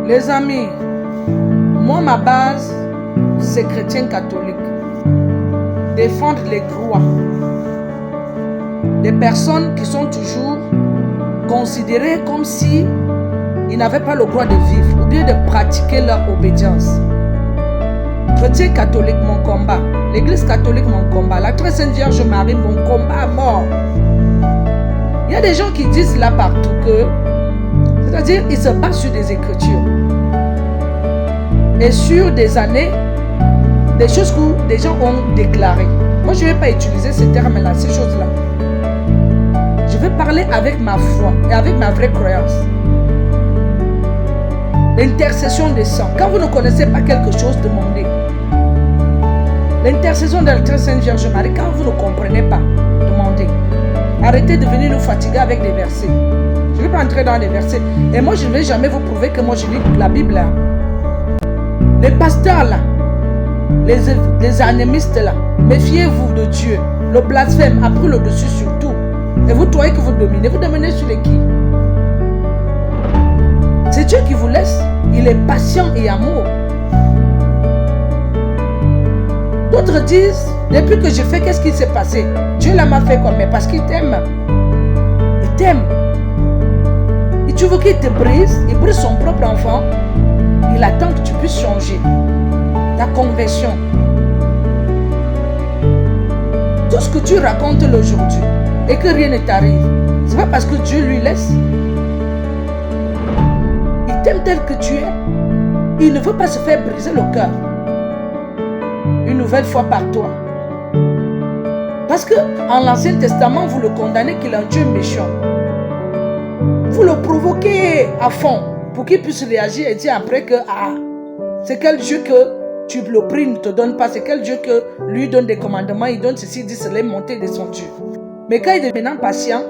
Les amis, moi, ma base, c'est chrétien catholique. Défendre les croix. Des personnes qui sont toujours considérées comme si ils n'avaient pas le droit de vivre ou bien de pratiquer leur obédience. Chrétien catholique, mon combat. L'église catholique, mon combat. La très sainte Vierge Marie, mon combat à mort. Il y a des gens qui disent là partout que, c'est-à-dire, ils se basent sur des écritures. Et sur des années, des choses que des gens ont déclarées. Moi, je ne vais pas utiliser ces termes-là, ces choses-là. Je vais parler avec ma foi et avec ma vraie croyance. L'intercession des saints. Quand vous ne connaissez pas quelque chose, demandez. L'intercession de la très sainte Vierge Marie, quand vous ne comprenez pas, demandez. Arrêtez de venir nous fatiguer avec des versets. Je ne vais pas entrer dans les versets. Et moi, je ne vais jamais vous prouver que moi, je lis la Bible là. Les pasteurs là, les animistes là, méfiez-vous de Dieu. Le blasphème a pris le dessus sur tout. Et vous croyez que vous dominez sur les qui? C'est Dieu qui vous laisse. Il est patient et amour. D'autres disent, depuis que je fais, qu'est-ce qui s'est passé? Dieu là m'a fait quoi? Mais parce qu'il t'aime. Il t'aime. Et tu veux qu'il te brise? Il brise son propre enfant. Il attend que tu puisses changer ta conversion. Tout ce que tu racontes aujourd'hui et que rien ne t'arrive, c'est pas parce que Dieu lui laisse. Il t'aime tel que tu es. Il ne veut pas se faire briser le cœur une nouvelle fois par toi. Parce que en l'Ancien Testament, vous le condamnez qu'il est un Dieu méchant. Vous le provoquez à fond pour qu'il puisse réagir et dire après que c'est quel Dieu que tu le pries, ne te donne pas. C'est quel Dieu que lui donne des commandements, il donne ceci, dit cela, monter, descendu. Mais quand il est maintenant patient,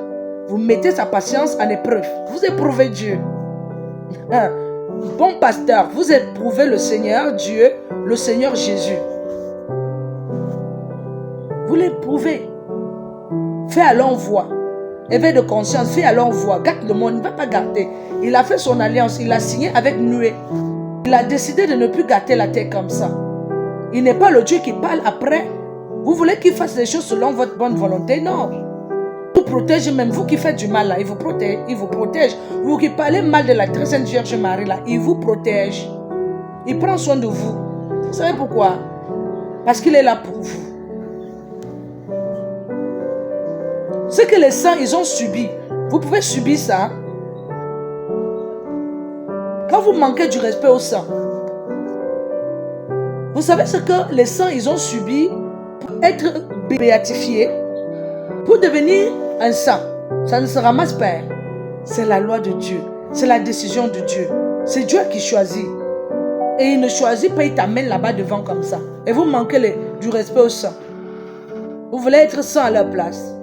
vous mettez sa patience en épreuve. Vous éprouvez Dieu. Bon pasteur, vous éprouvez le Seigneur Dieu, le Seigneur Jésus. Vous l'éprouvez. Fais à l'envoi. Éveil de conscience, fais à l'envoi. Garde le monde, il ne va pas garder. Il a fait son alliance, il a signé avec Noé. Il a décidé de ne plus gâter la terre comme ça. Il n'est pas le Dieu qui parle après. Vous voulez qu'il fasse les choses selon votre bonne volonté? Non. Il vous protège, même vous qui faites du mal là, il vous protège. Il vous protège. Vous qui parlez mal de la très sainte Vierge Marie là, il vous protège. Il prend soin de vous. Vous savez pourquoi? Parce qu'il est là pour vous. Ce que les saints, ils ont subi, vous pouvez subir ça. Quand vous manquez du respect aux saints, vous savez ce que les saints, ils ont subi pour être béatifiés, pour devenir un saint. Ça ne se ramasse pas. C'est la loi de Dieu. C'est la décision de Dieu. C'est Dieu qui choisit. Et il ne choisit pas, il t'amène là-bas devant comme ça. Et vous manquez du respect aux saints. Vous voulez être saint à leur place.